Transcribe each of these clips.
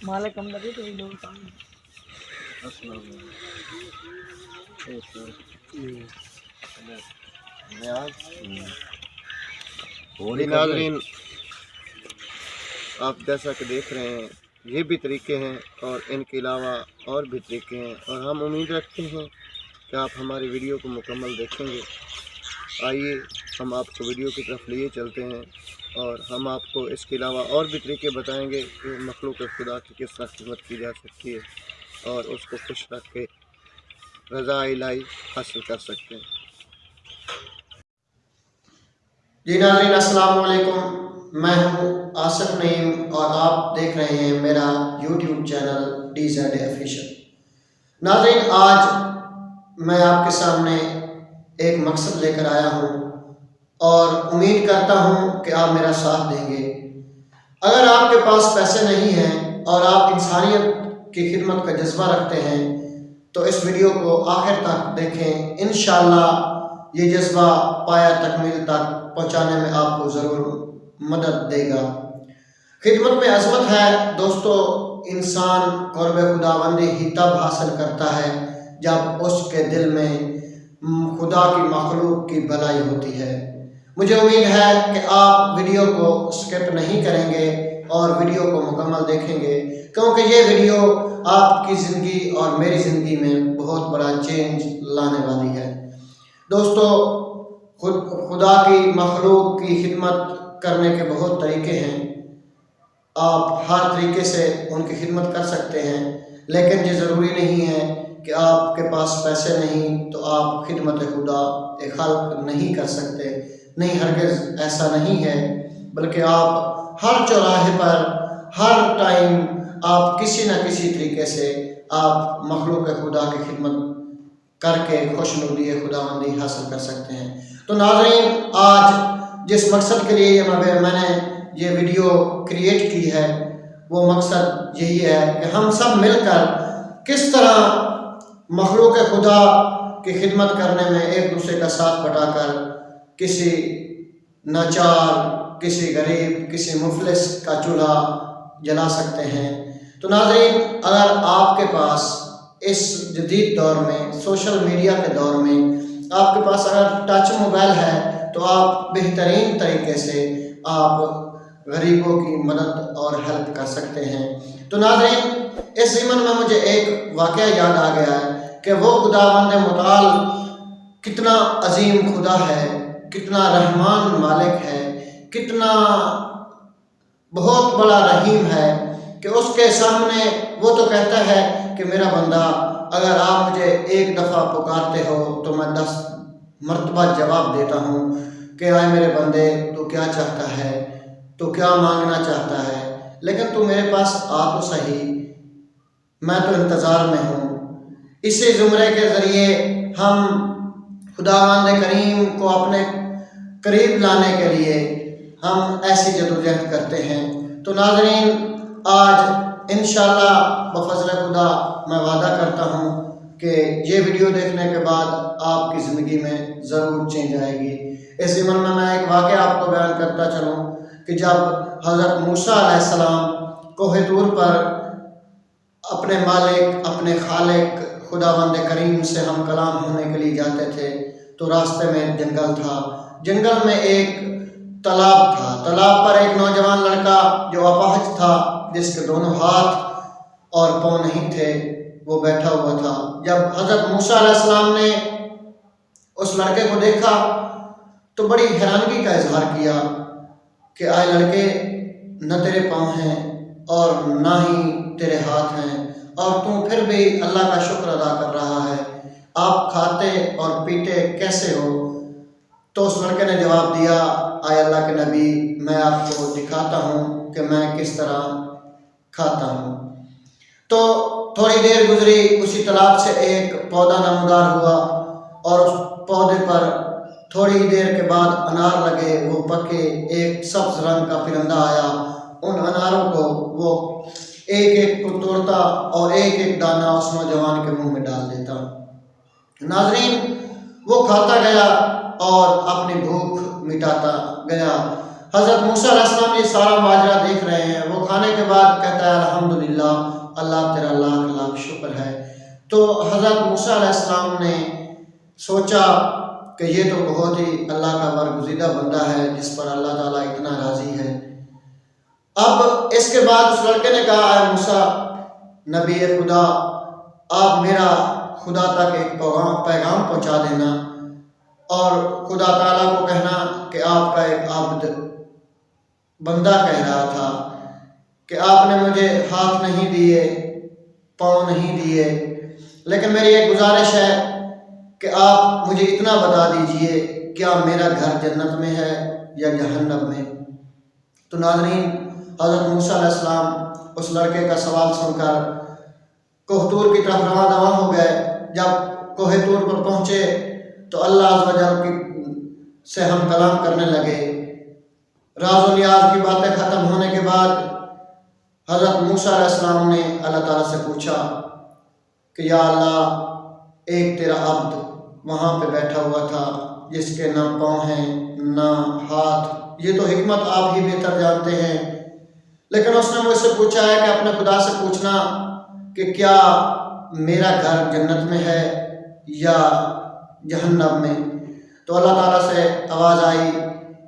माला कम लगे तो लोग नाज़रीन, आप जैसा कि देख रहे हैं ये भी तरीके हैं और इनके अलावा और भी तरीके हैं, और हम उम्मीद रखते हैं कि आप हमारी वीडियो को मुकम्मल देखेंगे। आइए हम आपको वीडियो की तरफ लिए चलते हैं और हम आपको इसके अलावा और भी तरीके बताएंगे कि मखलूक खुदा की किस तरह खिदमत की जा सकती है और उसको खुश रख के रज़ा इलाही हासिल कर सकते हैं। जी नाज़रीन, अस्सलाम वालेकुम। मैं हूँ आसिफ नईम और आप देख रहे हैं मेरा यूट्यूब चैनल DZ ऑफिशियल। नाज़रीन, आज मैं आपके सामने एक मकसद लेकर आया हूँ और उम्मीद करता हूँ कि आप मेरा साथ देंगे। अगर आपके पास पैसे नहीं हैं और आप इंसानियत की खिदमत का जज्बा रखते हैं तो इस वीडियो को आखिर तक देखें। इंशाअल्लाह ये जज्बा पाया तकमील तक पहुँचाने में आपको ज़रूर मदद देगा। खिदमत में अज़मत है दोस्तों। इंसान क़ुर्ब खुदाबंदी ही तब हासिल करता है जब उसके दिल में खुदा की मखलूक की भलाई होती है। मुझे उम्मीद है कि आप वीडियो को स्किप नहीं करेंगे और वीडियो को मुकम्मल देखेंगे, क्योंकि ये वीडियो आपकी ज़िंदगी और मेरी ज़िंदगी में बहुत बड़ा चेंज लाने वाली है। दोस्तों, खुदा की मखलूक की खिदमत करने के बहुत तरीके हैं। आप हर तरीके से उनकी खिदमत कर सकते हैं, लेकिन ये ज़रूरी नहीं है कि आपके पास पैसे नहीं तो आप खिदमत खुदा खल्क नहीं कर सकते। नहीं, हरगिज़ ऐसा नहीं है, बल्कि आप हर चौराहे पर हर टाइम आप किसी न किसी तरीके से आप मखलूक खुदा की खिदमत करके खुशनुदी खुदाबंदी हासिल कर सकते हैं। तो नाज़रीन, आज जिस मकसद के लिए मैंने ये वीडियो क्रिएट की है वो मकसद यही है कि हम सब मिलकर किस तरह मखलूक खुदा की खिदमत करने में एक दूसरे का साथ बटाकर किसी नाचार, किसी गरीब, किसी मुफलिस का चूल्हा जला सकते हैं। तो नाज़रीन, अगर आपके पास इस जदीद दौर में, सोशल मीडिया के दौर में आपके पास अगर टच मोबाइल है तो आप बेहतरीन तरीके से आप गरीबों की मदद और हेल्प कर सकते हैं। तो नाज़रीन, इस ज़िमन में मुझे एक वाक़या याद आ गया है कि वो खुदावंद मुताल कितना अजीम खुदा है, कितना रहमान मालिक है, कितना बहुत बड़ा रहीम है कि उसके सामने वो तो कहता है कि मेरा बंदा, अगर आप मुझे एक दफ़ा पुकारते हो तो मैं 10 मरतबा जवाब देता हूँ कि आए मेरे बंदे, तू क्या चाहता है, तू क्या मांगना चाहता है, लेकिन तू मेरे पास आ तो सही, मैं तो इंतज़ार में हूँ। इसी ज़ुमरे के ज़रिए हम खुदावंद करीम को अपने करीब लाने के लिए हम ऐसी जदोजहद करते हैं। तो नाज़रीन, आज इंशाअल्लाह बफ़ज़ल खुदा मैं वादा करता हूँ कि ये वीडियो देखने के बाद आपकी ज़िंदगी में ज़रूर चेंज आएगी। इस ज़िमन में मैं एक वाक़या आपको बयान करता चलूँ कि जब हज़रत मूसा अलैहिस्सलाम कोहे तूर पर अपने मालिक, अपने खालिक खुदावंद करीम से हम कलाम होने के लिए जाते थे तो रास्ते में जंगल था। जंगल में एक तालाब था। तालाब पर एक नौजवान लड़का जो अपाहज था, जिसके दोनों हाथ और पाँव नहीं थे, वो बैठा हुआ था। जब हज़रत मूसा अलैहिस्सलाम ने उस लड़के को देखा तो बड़ी हैरानगी का इजहार किया कि आए लड़के, न तेरे पाँव हैं और ना ही तेरे हाथ हैं और तू फिर भी अल्लाह का शुक्र अदा कर रहा है, आप खाते और पीते कैसे हो? तो उस लड़के ने जवाब दिया, आए अल्लाह के नबी, मैं आपको दिखाता हूँ कि मैं किस तरह खाता हूँ। तो थोड़ी देर गुजरी, उसी तालाब से एक पौधा नमदार हुआ और उस पौधे पर थोड़ी देर के बाद अनार लगे, वो पके। एक सब्ज रंग का परिंदा आया, उन अनारों को वो एक एक को तोड़ता और एक एक दाना उस नौजवान के मुंह में डाल देता। नाज़रीन, वो खाता गया और अपनी भूख मिटाता गया। हज़रत मूसा अलैहिस्सलाम ये सारा माजरा देख रहे हैं। वो खाने के बाद कहता है, अल्हम्दुलिल्लाह, अल्लाह तेरा लाख लाख शुक्र है। तो हज़रत मूसा अलैहिस्सलाम ने सोचा कि ये तो बहुत ही अल्लाह का बरगुज़ीदा बंदा है जिस पर अल्लाह ताला इतना राज़ी है। अब इसके बाद उस लड़के ने कहा, है मूसा नबी खुदा, आप मेरा खुदा तक एक पैगाम पहुंचा देना और खुदा ताला को कहना कि आपका एक आब्द बंदा कह रहा था कि आपने मुझे हाथ नहीं दिए, पाँव नहीं दिए, लेकिन मेरी एक गुजारिश है कि आप मुझे इतना बता दीजिए, क्या मेरा घर जन्नत में है या जहन्नम में? तो नाज़रीन, हज़रत मूसा अलैहिस्सलाम उस लड़के का सवाल सुनकर कोहतूर की तरफ रवाना हो गए। जब कोहतूर पर पहुँचे तो अल्लाह अज़्ज़ व जल की से हम कलाम करने लगे। राज व नियाज की बातें ख़त्म होने के बाद हज़रत मूसा अलैहिस्सलाम ने अल्लाह ताला से पूछा कि या अल्लाह, एक तेरा अब्द वहाँ पे बैठा हुआ था जिसके ना पाँव हैं ना हाथ, ये तो हिकमत आप ही बेहतर जानते हैं, लेकिन उसने मुझसे पूछा है कि अपने खुदा से पूछना कि क्या मेरा घर जन्नत में है या जहन्नम में। तो अल्लाह ताला से आवाज़ आई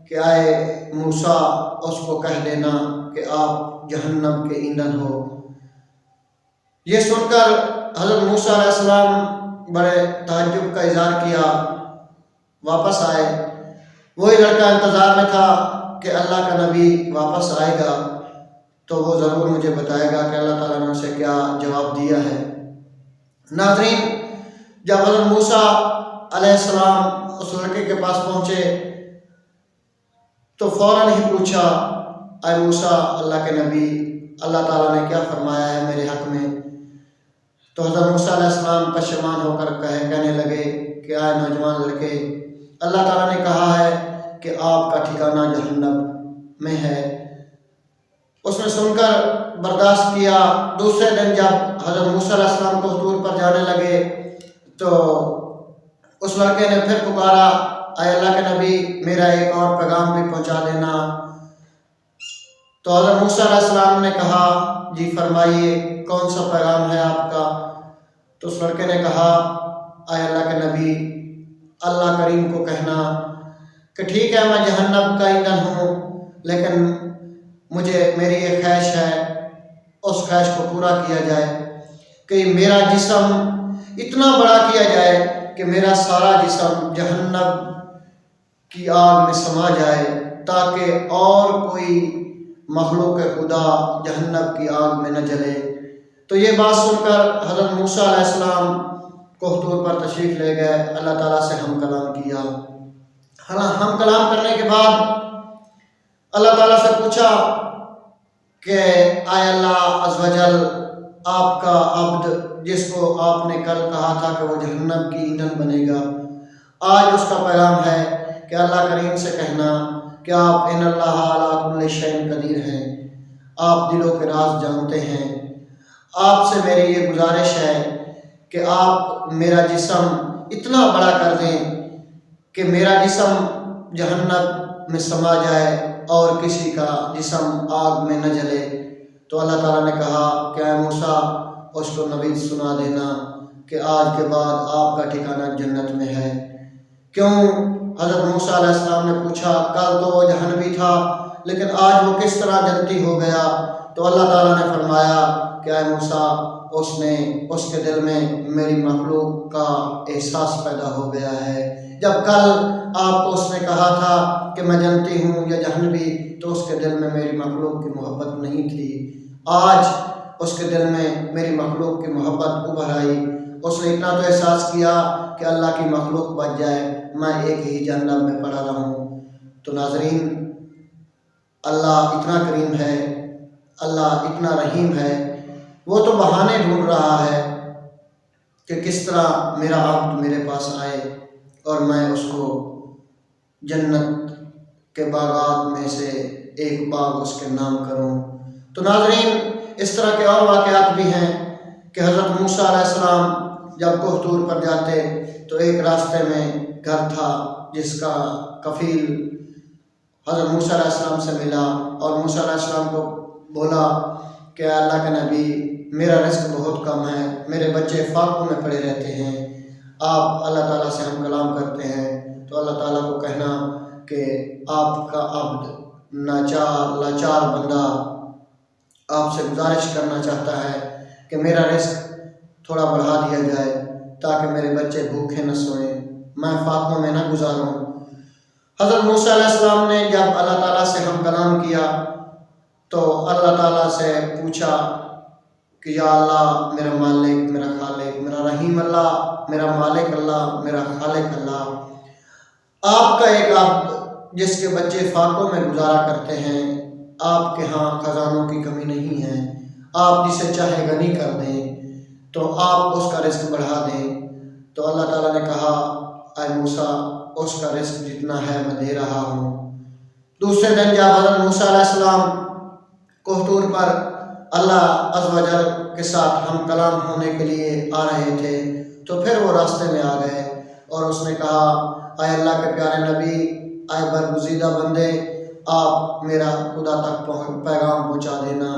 कि आए मूसा, उसको कह देना कि आप जहन्नम के ईंधन हो। ये सुनकर हज़रत मूसा अलैहिस्सलाम बड़े ताज्जुब का इज़हार किया, वापस आए। वही लड़का इंतज़ार में था कि अल्लाह का नबी वापस आएगा तो वो ज़रूर मुझे बताएगा कि अल्लाह ताला ने उसे क्या जवाब दिया है। नाज़रीन, जब हज़रत मूसा अलैहिस्सलाम उस लड़के के पास पहुँचे तो फ़ौरन ही पूछा, आए मूसा, अल्लाह के नबी, अल्लाह ताला ने क्या फरमाया है मेरे हक़ में? तो हज़रत मूसा अलैहिस्सलाम पशेमान होकर कहने लगे कि आए नौजवान लड़के, अल्लाह ताला ने कहा है कि आपका ठिकाना जहन्नम में है। उसने सुनकर बर्दाश्त किया। दूसरे दिन जब हज़रत मूसा अलैहिस्सलाम को हुजूर पर जाने लगे तो उस लड़के ने फिर पुकारा, आए अल्लाह के नबी, मेरा एक और पैगाम भी पहुंचा देना। तो हज़रत मूसा अलैहिस्सलाम ने कहा, जी फरमाइए, कौन सा पैगाम है आपका? तो उस लड़के ने कहा, आए अल्लाह के नबी, अल्लाह करीम को कहना कि ठीक है, मैं जहन्नम का ईंधन हूँ, लेकिन मुझे मेरी एक ख्वाहिश है, उस ख्वाहिश को पूरा किया जाए कि मेरा जिस्म इतना बड़ा किया जाए कि मेरा सारा जिस्म जहन्नम की आग में समा जाए, ताकि और कोई मखलूक खुदा जहन्नम की आग में न जले। तो ये बात सुनकर हज़रत मूसा अलैहिस्सलाम कोहतूर पर तशरीफ़ ले गए, अल्लाह ताला से हम कलाम किया। हम कलाम करने के बाद अल्लाह ताला से पूछा कि आए अल्लाह अज़्ज़ व जल, आपका अब्द जिसको आपने कल कहा था कि वो जहन्नम की ईंधन बनेगा, आज उसका पैगाम है कि अल्लाह करीम से कहना कि आप इन्नल्लाह अला कुल्लि शैइन कदीर हैं, आप दिलों के राज जानते हैं। आपसे मेरी ये गुजारिश है कि आप मेरा जिस्म इतना बड़ा कर दें कि मेरा जिस्म जहन्नम में समा जाए और किसी का जिस्म आग में न जले। तो अल्लाह ताला ने कहा कि ऐ मूसा, उसको नबी सुना देना कि आज के बाद आपका ठिकाना जन्नत में है। क्यों? हज़रत मूसा अलैहिस्सलाम ने पूछा, कल तो वो जहन्नमी था, लेकिन आज वो किस तरह जन्नती हो गया? तो अल्लाह ताला ने फरमाया कि ऐ मूसा, उसके दिल में मेरी मखलूक का एहसास पैदा हो गया है। जब कल आपको उसने कहा था कि मैं जन्नती हूँ या जहन्नमी, तो उसके दिल में मेरी मखलूक की मोहब्बत नहीं थी। आज उसके दिल में मेरी मखलूक की मोहब्बत उभर आई। उसने इतना तो एहसास किया कि अल्लाह की मखलूक बच जाए, मैं एक ही जहन्नम में पड़ा रहूँ। तो नाज़रीन, अल्लाह इतना करीम है, अल्लाह इतना रहीम है। वो तो बहाने ढूंढ रहा है कि किस तरह मेरा अब्द मेरे पास आए और मैं उसको जन्नत के बागात में से एक बाग उसके नाम करूं। तो नाज़रीन, इस तरह के और वाक़यात भी हैं कि हज़रत मूसा अलैहिस्सलाम जब कोह तूर पर जाते तो एक रास्ते में घर था जिसका कफ़ील हज़रत मूसा अलैहिस्सलाम से मिला और मूसा अलैहिस्सलाम को बोला कि अल्लाह के नबी, मेरा रिस्क बहुत कम है, मेरे बच्चे फाकों में पड़े रहते हैं, आप अल्लाह ताला से हम कलाम करते हैं तो अल्लाह ताला को कहना कि आपका अब्द लाचार बंदा आपसे गुजारिश करना चाहता है कि मेरा रिस्क थोड़ा बढ़ा दिया जाए ताकि मेरे बच्चे भूखे न सोएं, मैं फाकों में न गुजारूं। हज़रत मूसा अलैहिस्सलाम ने जब अल्लाह ताला से हम कलाम किया तो अल्लाह ताला से पूछा कि या अल्लाह, मेरा मालिक, मेरा खालिक, मेरा रहीम अल्लाह, मेरा मालिक अल्लाह, मेरा खालिक अल्लाह, आपका एक अब्द जिसके बच्चे फाकों में गुजारा करते हैं, आपके यहाँ खजानों की कमी नहीं है, आप जिसे चाहे गनी कर दें तो आप उसका रिस्क बढ़ा दें। तो अल्लाह ताला ने कहा, ऐ मूसा, उसका रिस्क जितना है मैं दे रहा हूँ। दूसरे दिन जब हज़रत मूसा अलैहिस्सलाम कोह तूर पर अल्लाह अज़्ज़ व जल के साथ हम कलाम होने के लिए आ रहे थे तो फिर वो रास्ते में आ गए और उसने कहा, आए अल्लाह के प्यारे नबी, आए बरगुज़ीदा बंदे, आप मेरा खुदा तक पैगाम पहुँचा देना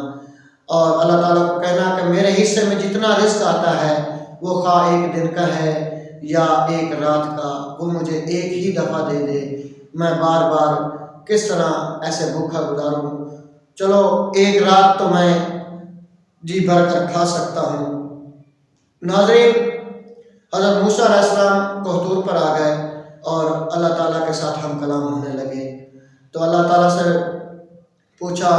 और अल्लाह ताला को कहना कि मेरे हिस्से में जितना रिस्क आता है वो खा एक दिन का है या एक रात का, वो मुझे एक ही दफ़ा दे दे, मैं बार बार किस तरह ऐसे भूखा गुजारूँ। चलो एक रात तो मैं जी भर कर खा सकता हूँ। नाज़रीन, हज़रत मूसा अलैहिस्सलाम कोह तूर पर आ गए और अल्लाह ताला के साथ हम कलाम होने लगे। तो अल्लाह ताला से पूछा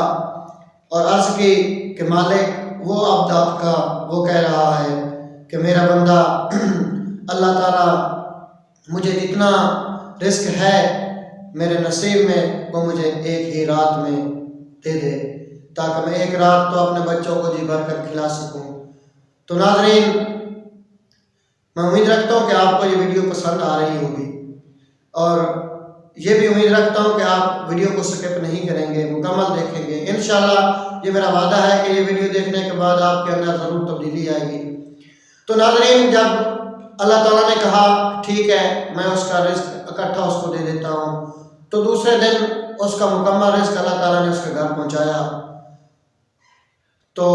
और अर्ज़ की कि मालिक, वो अब्द आपका वो कह रहा है कि मेरा बंदा अल्लाह ताला मुझे जितना रिस्क है मेरे नसीब में वो मुझे एक ही रात में दे दे ताकि मैं एक रात तो अपने बच्चों को जी भर कर खिला सकूं। तो नाज़रीन, मैं उम्मीद रखता हूँ कि आपको ये वीडियो पसंद आ रही होगी और ये भी उम्मीद रखता हूँ कि आप वीडियो को स्किप नहीं करेंगे, मुकम्मल देखेंगे। इंशाल्लाह ये मेरा वादा है कि ये वीडियो देखने के बाद आपके अंदर ज़रूर तब्दीली आएगी। तो नाज़रीन, जब अल्लाह ताला ने कहा ठीक है मैं उसका रिस्क इकट्ठा उसको दे देता हूँ, तो दूसरे दिन उसका मुकम्मल रिस्क अल्लाह ताला ने उसके घर पहुँचाया। तो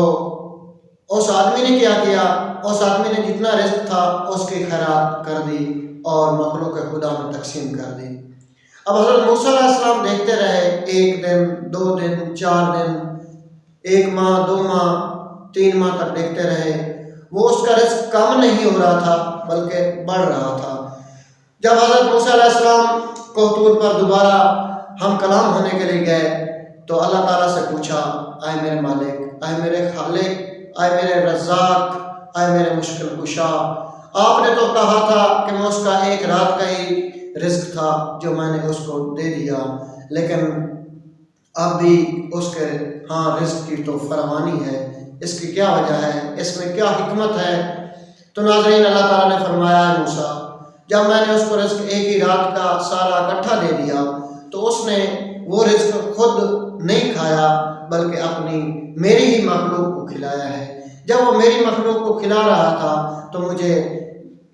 उस आदमी ने क्या किया, उस आदमी ने जितना रिस्क था उसकी खैरात कर दी और मखलूक खुदा में तकसीम कर दी। अब हज़रत मूसा अलैहिस्सलाम देखते रहे, एक दिन, 2 दिन, 4 दिन, 1 माह, 2 माह, 3 माह तक देखते रहे, वो उसका रिस्क कम नहीं हो रहा था बल्कि बढ़ रहा था। जब हज़रत मूसा अलैहिस्सलाम कोह तूर पर दोबारा हम कलाम होने के लिए गए तो अल्लाह ताला से पूछा, आए मेरे मालिक, आए मेरे खालिक, आए मेरे रज़्ज़ाक, आए मेरे मुश्किल कुशा, आपने तो कहा था कि मैं उसका एक रात का ही रिस्क था जो मैंने उसको दे दिया, लेकिन अब भी उसके हाँ रिस्क की तो फरमानी है, इसकी क्या वजह है, इसमें क्या हिकमत है। तो नाज़रीन, अल्लाह ताला ने फरमाया, मूसा, जब मैंने उसको रिस्क एक ही रात का सारा इकट्ठा दे दिया तो उसने वो रिस्क खुद नहीं खाया बल्कि अपनी मेरी ही मखलूक को खिलाया है। जब वो मेरी मखलूक को खिला रहा था तो मुझे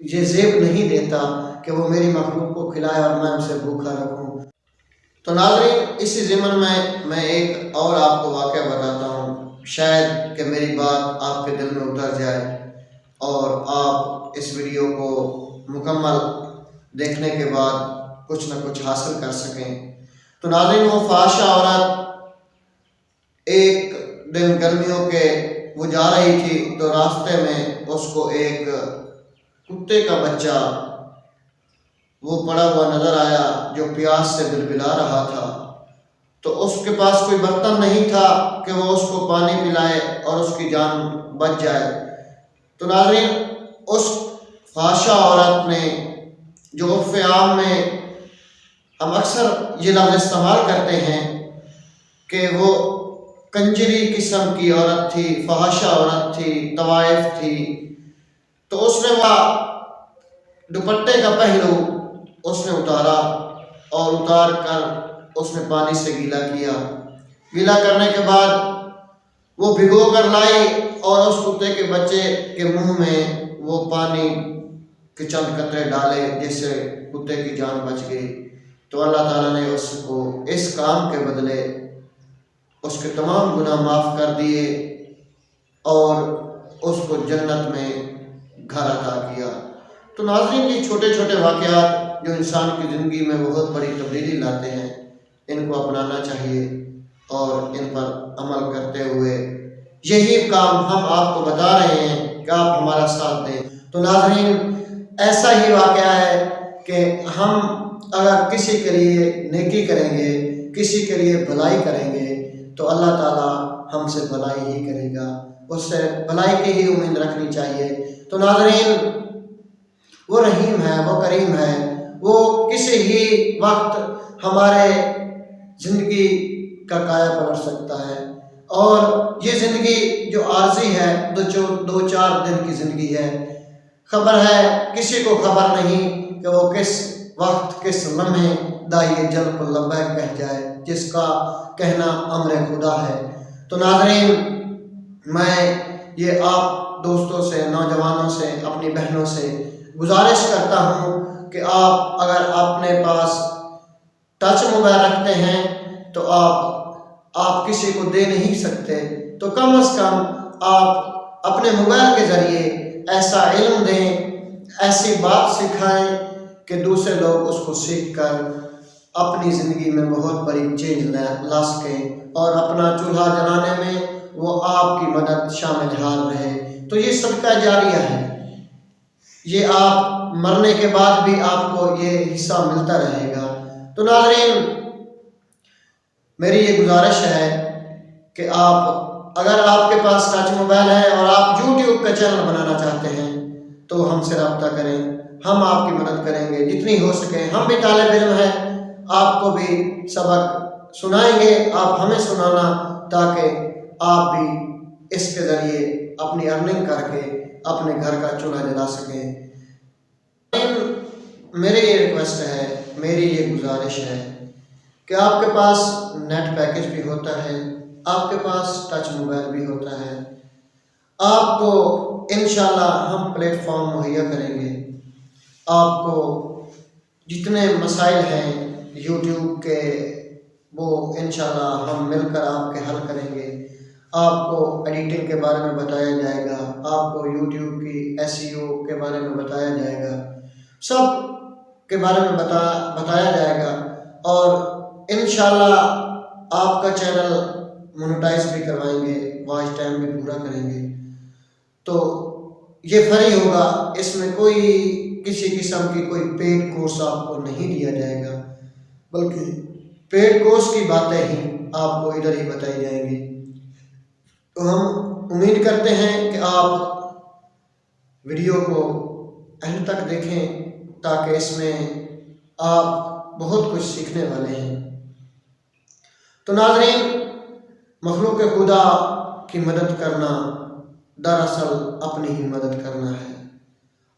ये ज़ेब नहीं देता कि वो मेरी मखलूक को खिलाए और मैं उसे भूखा रखूं। तो नाज़रीन, इसी ज़िमन में मैं एक और आपको वाक़या बताता हूँ, शायद कि मेरी बात आपके दिल में उतर जाए और आप इस वीडियो को मुकम्मल देखने के बाद कुछ न कुछ हासिल कर सकें। तो नाज़रीन, वो फाहिशा औरत एक दिन गर्मियों के वो जा रही थी तो रास्ते में उसको एक कुत्ते का बच्चा वो पड़ा हुआ नजर आया जो प्यास से बिलबिला रहा था। तो उसके पास कोई बर्तन नहीं था कि वो उसको पानी पिलाए और उसकी जान बच जाए। तो नाज़रीन, उस फाशा औरत ने, जो उर्फ़ आम में हम अक्सर ये लफ्ज़ इस्तेमाल करते हैं कि वो कंजरी किस्म की औरत थी, फहाशा औरत थी, तवाइफ थी, तो उसने वह दुपट्टे का पहलू उसने उतारा और उतार कर उसने पानी से गीला किया। गीला करने के बाद वो भिगो कर लाई और उस कुत्ते के बच्चे के मुंह में वो पानी के चंद कतरे डाले, जिससे कुत्ते की जान बच गई। तो अल्लाह ताला ने उसको इस काम के बदले उसके तमाम गुनाह माफ़ कर दिए और उसको जन्नत में घर अता किया। तो नाज़रीन, ये छोटे छोटे वाक़यात जो इंसान की ज़िंदगी में बहुत बड़ी तब्दीली लाते हैं, इनको अपनाना चाहिए और इन पर अमल करते हुए यही काम हम आपको बता रहे हैं कि आप हमारा साथ दें। तो नाज़रीन, ऐसा ही वाक़या है कि हम अगर किसी के लिए नेकी करेंगे, किसी के लिए भलाई करेंगे, तो अल्लाह ताला हमसे भलाई ही करेगा, उससे भलाई की ही उम्मीद रखनी चाहिए। तो नाज़रीन, वो रहीम है, वो करीम है, वो किसी ही वक्त हमारे ज़िंदगी का काया पलट सकता है। और ये ज़िंदगी जो आर्जी है, दो चार दिन की ज़िंदगी है। खबर है, किसी को खबर नहीं कि वो किस वक्त किस लम्हे दाई जल को लब्बैक कह जाए, जिसका कहना अम्र खुदा है। तो नाज़रीन, मैं ये आप दोस्तों से, नौजवानों से, अपनी बहनों से गुजारिश करता हूँ कि आप अगर अपने पास टच मोबाइल रखते हैं तो आप किसी को दे नहीं सकते, तो कम से कम आप अपने मोबाइल के ज़रिए ऐसा इल्म दें, ऐसी बात सिखाएं कि दूसरे लोग उसको सीख कर अपनी ज़िंदगी में बहुत बड़ी चेंज ला सकें और अपना चूल्हा जलाने में वो आपकी मदद शामिल हाल रहे। तो ये सदका जारिया है, ये आप मरने के बाद भी आपको ये हिस्सा मिलता रहेगा। तो नाज़रीन, मेरी ये गुजारिश है कि आप, अगर आपके पास टच मोबाइल है और आप यूट्यूब का चैनल बनाना चाहते हैं, तो हमसे रब्ता करें, हम आपकी मदद करेंगे जितनी हो सके। हम भी तालिब इल्म हैं, आपको भी सबक सुनाएंगे, आप हमें सुनाना, ताकि आप भी इसके ज़रिए अपनी अर्निंग करके अपने घर का चूल्हा जला सकें। मेरी ये रिक्वेस्ट है, मेरी ये गुजारिश है कि आपके पास नेट पैकेज भी होता है, आपके पास टच मोबाइल भी होता है, आपको इंशाल्लाह हम प्लेटफॉर्म मुहैया करेंगे। आपको जितने मसाइल हैं यूट्यूब के, वो इंशाल्लाह हम मिलकर आपके हल करेंगे। आपको एडिटिंग के बारे में बताया जाएगा, आपको यूट्यूब की SEO के बारे में बताया जाएगा, सब के बारे में बताया जाएगा और इंशाल्लाह आपका चैनल मोनेटाइज भी करवाएंगे, वॉच टाइम भी पूरा करेंगे। तो ये फ्री होगा, इसमें कोई किसी किस्म की कोई पेड कोर्स आपको नहीं दिया जाएगा, बल्कि पेड कोर्स की बातें ही आपको इधर ही बताई जाएंगी। तो हम उम्मीद करते हैं कि आप वीडियो को एंड तक देखें, ताकि इसमें आप बहुत कुछ सीखने वाले हैं। तो नाज़रीन, मखलूक खुदा की मदद करना दरअसल अपनी ही मदद करना है,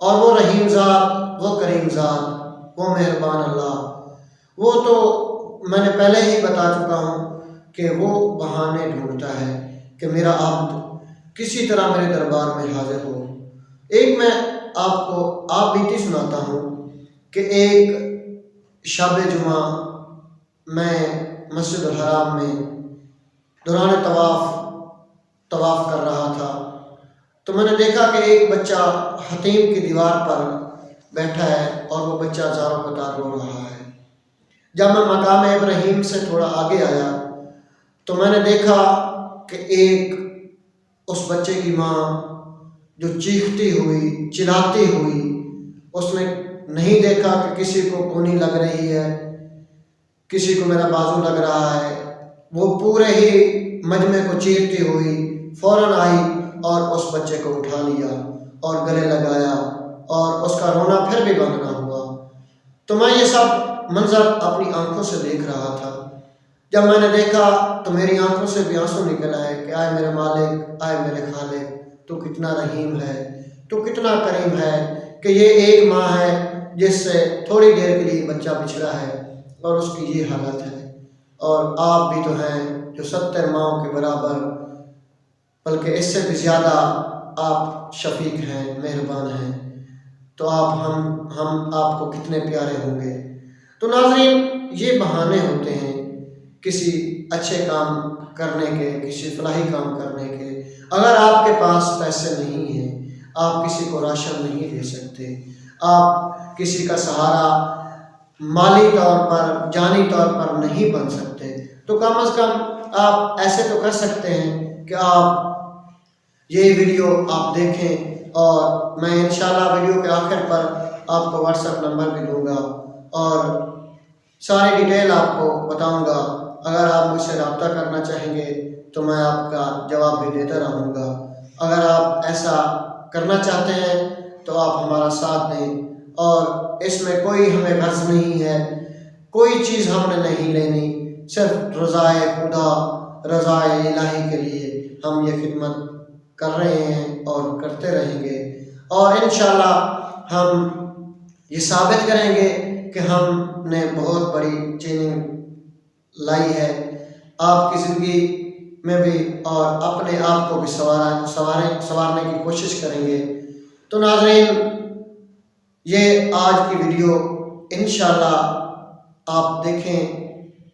और वो रहीम ज़ात, वो करीम ज़ात, वो मेहरबान अल्लाह, वो तो मैंने पहले ही बता चुका हूँ कि वो बहाने ढूंढता है कि मेरा अब्द किसी तरह मेरे दरबार में हाजिर हो। एक मैं आपको आप बीती सुनाता हूँ कि एक शब जुमा मैं मस्जिद हराम में दौरान तवाफ़ कर रहा था, तो मैंने देखा कि एक बच्चा हतीम की दीवार पर बैठा है और वो बच्चा ज़ारों कतार रो रहा है। जब मैं मकाम इब्राहीम से थोड़ा आगे आया तो मैंने देखा कि एक उस बच्चे की माँ जो चीखती हुई चिल्लाती हुई, उसने नहीं देखा कि किसी को कूनी लग रही है, किसी को मेरा बाजू लग रहा है। वो पूरे ही मजमे को चीरती हुई फौरन आई और उस बच्चे को उठा लिया और गले लगाया और उसका रोना फिर भी बंद ना हुआ। तो मैं ये सब मंजर अपनी आंखों से देख रहा था। जब मैंने देखा तो मेरी आंखों से भी आंसू निकल आए कि आए मेरे मालिक, आए मेरे खालिक, तू कितना रहीम है, तू कितना करीम है कि ये एक माँ है जिससे थोड़ी देर के लिए बच्चा बिछड़ा है और उसकी ये हालत है। और आप भी तो हैं जो 70 माँओं के बराबर, बल्कि इससे भी ज़्यादा आप शफीक हैं, मेहरबान हैं। तो आप हम आपको कितने प्यारे होंगे। तो नाज़रीन, ये बहाने होते हैं किसी अच्छे काम करने के, किसी फलाही काम करने के। अगर आपके पास पैसे नहीं हैं, आप किसी को राशन नहीं दे सकते, आप किसी का सहारा माली तौर पर, जानी तौर पर नहीं बन सकते, तो कम से कम आप ऐसे तो कर सकते हैं कि आप ये वीडियो आप देखें और मैं इंशाल्लाह वीडियो के आखिर पर आपको व्हाट्सएप नंबर भी दूंगा और सारी डिटेल आपको बताऊंगा। अगर आप मुझसे रब्ता करना चाहेंगे तो मैं आपका जवाब भी देता रहूँगा। अगर आप ऐसा करना चाहते हैं तो आप हमारा साथ दें और इसमें कोई हमें गर्ज नहीं है, कोई चीज़ हमने नहीं लेनी, सिर्फ रज़ाए खुदा, रज़ाए इलाही के लिए हम ये खिदमत कर रहे हैं और करते रहेंगे। और इंशाल्लाह हम ये साबित करेंगे कि हमने बहुत बड़ी चेंजिंग लाई है आपकी ज़िंदगी में भी और अपने आप को भी संवारने की कोशिश करेंगे। तो नाज़रीन, ये आज की वीडियो इंशाल्लाह आप देखें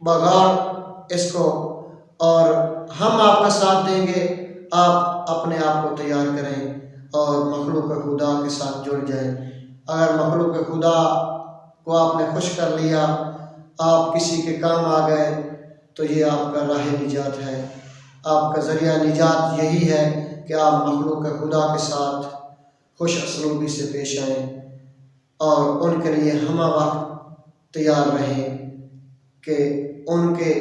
बगौर इसको और हम आपका साथ देंगे। आप अपने आप को तैयार करें और मखलूक खुदा के साथ जुड़ जाएं। अगर मखलूक खुदा को आपने खुश कर लिया, आप किसी के काम आ गए, तो ये आपका राह निजात है। आपका ज़रिया निजात यही है कि आप मखलूक खुदा के साथ खुश असलूबी से पेश आएँ और उनके लिए हम वक्त तैयार रहें कि उनके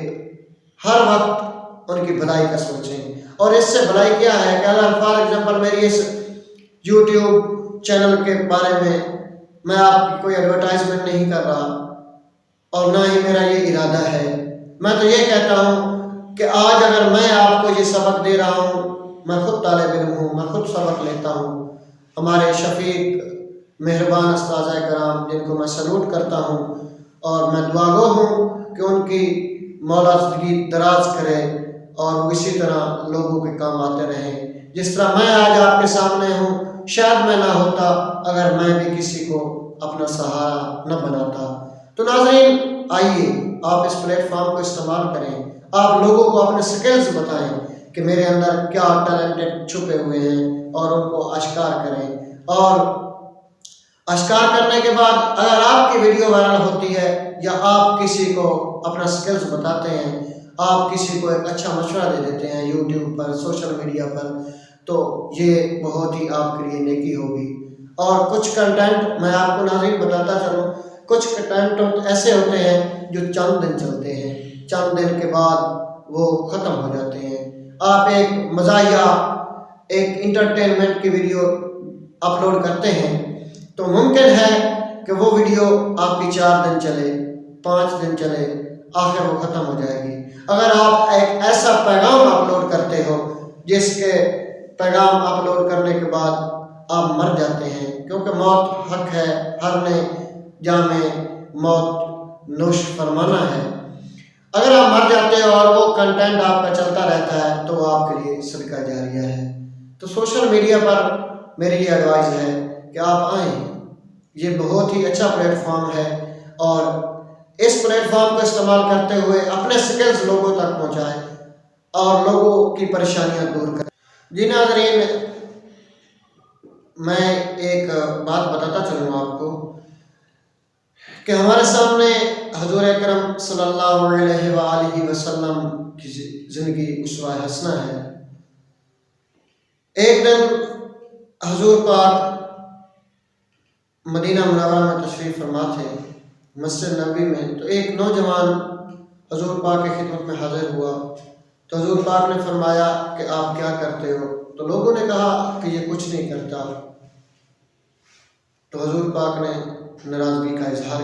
हर वक्त उनकी भलाई का सोचें। और इससे भलाई क्या है कि अगर फॉर एग्जांपल मेरी इस यूट्यूब चैनल के बारे में मैं आपकी कोई एडवर्टाइजमेंट नहीं कर रहा और ना ही मेरा ये इरादा है, मैं तो ये कहता हूँ कि आज अगर मैं आपको ये सबक दे रहा हूँ, मैं खुद तालिब इल्म हूँ, मैं खुद सबक लेता हूँ। हमारे शफीक मेहरबान उस्ताद कराम जिनको मैं सलूट करता हूँ और मैं दुआगो हूँ कि उनकी मौला ज़िंदगी दराज करे और वो इसी तरह लोगों के काम आते रहें। जिस तरह मैं आज आपके सामने हूँ, शायद मैं ना होता अगर मैं भी किसी को अपना सहारा न बनाता। तो नाज़रीन, आइए आप इस प्लेटफॉर्म को इस्तेमाल करें, आप लोगों को अपने स्किल्स बताएं कि मेरे अंदर क्या टैलेंटेड छुपे हुए हैं और उनको आश्कार करें। और आश्कार करने के बाद अगर आपकी वीडियो वायरल होती है या आप किसी को अपना स्किल्स बताते हैं, आप किसी को एक अच्छा मशवरा दे देते हैं यूट्यूब पर, सोशल मीडिया पर, तो ये बहुत ही आपके लिए नेकी होगी। और कुछ कंटेंट मैं आपको नाज़रीन बताता चलूँ, कुछ कंटेंट ऐसे होते हैं जो चंद दिन चलते हैं, चंद दिन के बाद वो ख़त्म हो जाते हैं। आप एक मज़ाहिया, एक इंटरटेनमेंट की वीडियो अपलोड करते हैं तो मुमकिन है कि वो वीडियो आपकी 4 दिन चले, 5 दिन चले, आखिर वो ख़त्म हो जाएगी। अगर आप एक ऐसा पैगाम अपलोड करते हो जिसके पैगाम अपलोड करने के बाद आप मर जाते हैं, क्योंकि मौत हक है, हर ने जामे मौत नोश फरमाना है। अगर आप मर जाते हो और वो कंटेंट आपका चलता रहता है तो आपके लिए सदका जारिया है। तो सोशल मीडिया पर मेरी ये एडवाइस है कि आप आएँ, ये बहुत ही अच्छा प्लेटफॉर्म है और इस प्लेटफॉर्म को इस्तेमाल करते हुए अपने स्किल्स लोगों तक पहुँचाएँ और लोगों की परेशानियाँ दूर करें। जी नाज़रीन, मैं एक बात बताता चलूँ आपको कि हमारे सामने हुज़ूर अकरम सल्लल्लाहु अलैहि वसल्लम की ज़िंदगी उसवा हसना है। एक दिन हुजूर पाक मदीना मुनव्वरा में तशरीफ़ फरमा थे, मस्जिद नबवी में। तो एक नौजवान हुजूर पाक की खिदमत में हाजिर हुआ। तो हुजूर पाक ने फरमाया कि आप क्या करते हो? तो लोगों ने कहा कि ये कुछ नहीं करता। तो हुजूर पाक ने नाराज़गी का इजहार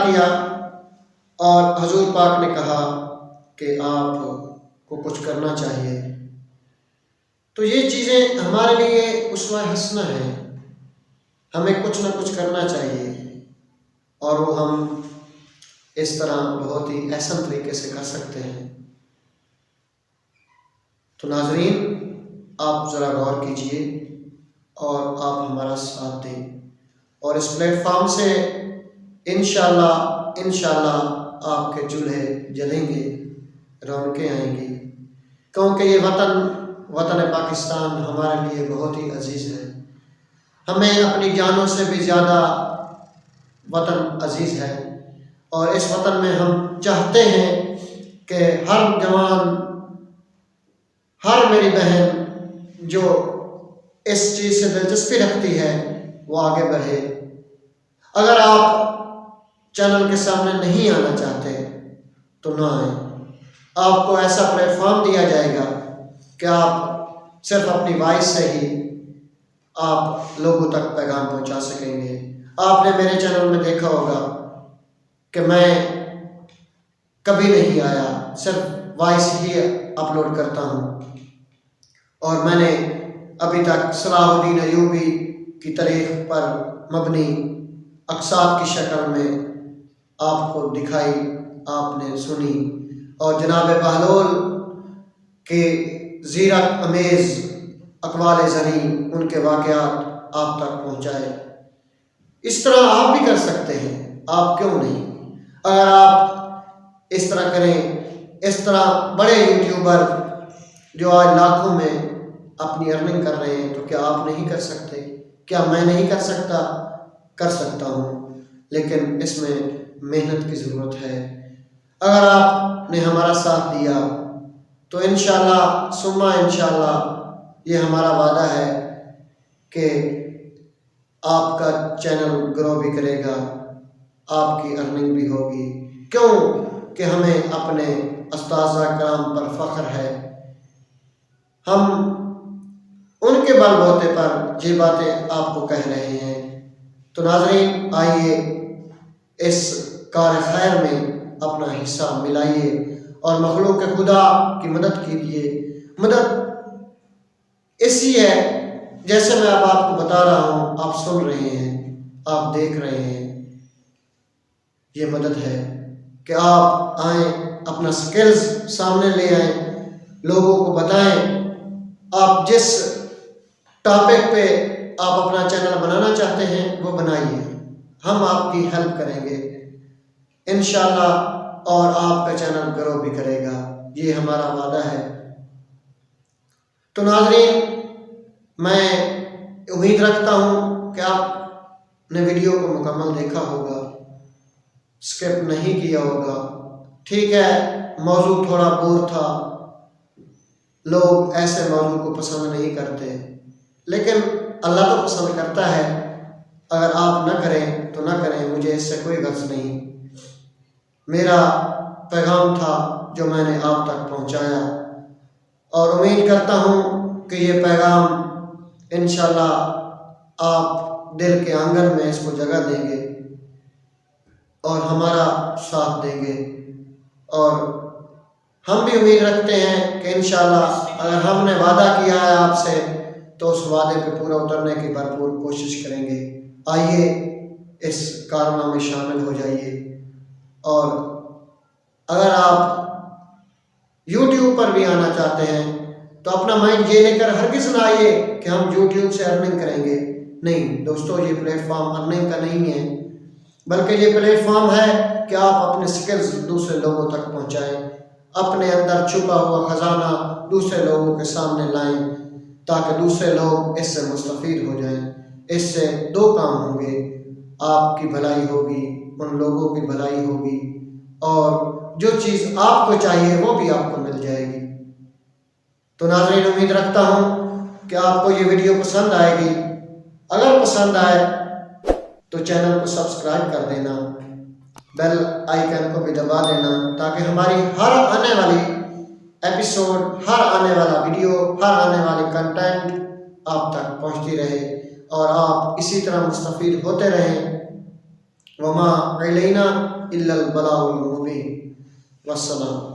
किया और हुजूर पाक ने कहा कि आपको कुछ करना चाहिए। तो ये चीज़ें हमारे लिए उसवा हसना है, हमें कुछ ना कुछ करना चाहिए और वो हम इस तरह बहुत ही एहसन तरीके से कर सकते हैं। तो नाज़रीन, आप ज़रा गौर कीजिए और आप हमारा साथ दें और इस प्लेटफॉर्म से इंशाल्लाह आपके चूल्हे जलेंगे, रौनकें आएंगी, क्योंकि ये वतन पाकिस्तान हमारे लिए बहुत ही अजीज़ है। हमें अपनी जानों से भी ज़्यादा वतन अजीज़ है और इस वतन में हम चाहते हैं कि हर जवान, हर मेरी बहन जो इस चीज़ से दिलचस्पी रखती है वो आगे बढ़े। अगर आप चैनल के सामने नहीं आना चाहते तो ना आए। आपको ऐसा प्लेटफॉर्म दिया जाएगा कि आप सिर्फ अपनी वॉइस से ही आप लोगों तक पैगाम पहुंचा सकेंगे। आपने मेरे चैनल में देखा होगा कि मैं कभी नहीं आया, सिर्फ वॉइस ही अपलोड करता हूं और मैंने अभी तक सलाहुद्दीन अय्यूबी की तारीख पर मबनी अक़साद की शक्ल में आपको दिखाई, आपने सुनी और जनाब बहलोल के ज़ीरत अमेज़ अक़वाल ज़री, उनके वाक़यात आप तक पहुँचाए। इस तरह आप भी कर सकते हैं, आप क्यों नहीं? अगर आप इस तरह करें, इस तरह बड़े यूट्यूबर जो आज लाखों में अपनी अर्निंग कर रहे हैं, तो क्या आप नहीं कर सकते? क्या मैं नहीं कर सकता? कर सकता हूँ, लेकिन इसमें मेहनत की ज़रूरत है। अगर आपने हमारा साथ दिया तो इंशाल्लाह सुम्मा इंशाल्लाह ये हमारा वादा है कि आपका चैनल ग्रो भी करेगा, आपकी अर्निंग भी होगी। क्यों कि हमें अपने उस्ताज़ कराम पर फ़ख्र है। हम उनके बलबूते पर ये बातें आपको कह रहे हैं। तो नाज़रीन, आइए इस कार खैर में अपना हिस्सा मिलाइए और मखलूक खुदा की मदद कीजिए। मदद इसी है, जैसे मैं अब आपको बता रहा हूँ, आप सुन रहे हैं, आप देख रहे हैं, ये मदद है कि आप आएँ, अपना स्किल्स सामने ले आएँ, लोगों को बताएं। आप जिस टॉपिक पे आप अपना चैनल बनाना चाहते हैं वो बनाइए, हम आपकी हेल्प करेंगे इंशाल्लाह और आपका चैनल ग्रो भी करेगा, ये हमारा वादा है। तो नाज़रीन, मैं उम्मीद रखता हूँ कि आपने वीडियो को मुकम्मल देखा होगा, स्किप नहीं किया होगा। ठीक है, मौजू थोड़ा बोर था, लोग ऐसे मौजू को पसंद नहीं करते, लेकिन अल्लाह तो पसंद करता है। अगर आप न करें तो न करें, मुझे इससे कोई गर्ज नहीं। मेरा पैगाम था जो मैंने आप तक पहुंचाया और उम्मीद करता हूं कि ये पैगाम इंशाल्लाह आप दिल के आंगन में इसको जगह देंगे और हमारा साथ देंगे। और हम भी उम्मीद रखते हैं कि इंशाल्लाह अगर हमने वादा किया है आपसे तो उस वादे पे पूरा उतरने की भरपूर कोशिश करेंगे। आइए इस कारनामे में शामिल हो जाइए। और अगर आप YouTube पर भी आना चाहते हैं तो अपना माइंड ये लेकर हरगिज़ ना आइए कि हम YouTube से अर्निंग करेंगे। नहीं दोस्तों, ये प्लेटफॉर्म अर्निंग का नहीं है, बल्कि ये प्लेटफॉर्म है कि आप अपने स्किल्स दूसरे लोगों तक पहुंचाएं, अपने अंदर छुपा हुआ खजाना दूसरे लोगों के सामने लाएं, ताकि दूसरे लोग इससे मुस्तफ़ीद हो जाएं। इससे दो काम होंगे, आपकी भलाई होगी, उन लोगों की भलाई होगी और जो चीज़ आपको चाहिए वो भी आपको मिल जाएगी। तो नाज़रीन, उम्मीद रखता हूँ कि आपको ये वीडियो पसंद आएगी। अगर पसंद आए तो चैनल को सब्सक्राइब कर देना, बेल आइकन को भी दबा देना, ताकि हमारी हर आने वाली एपिसोड, हर आने वाला वीडियो, हर आने वाली कंटेंट आप तक पहुंचती रहे और आप इसी तरह मुस्तफ़ीद होते रहें। वमा अलैना इल्लल बलागुल मुबीन। वस्सलाम।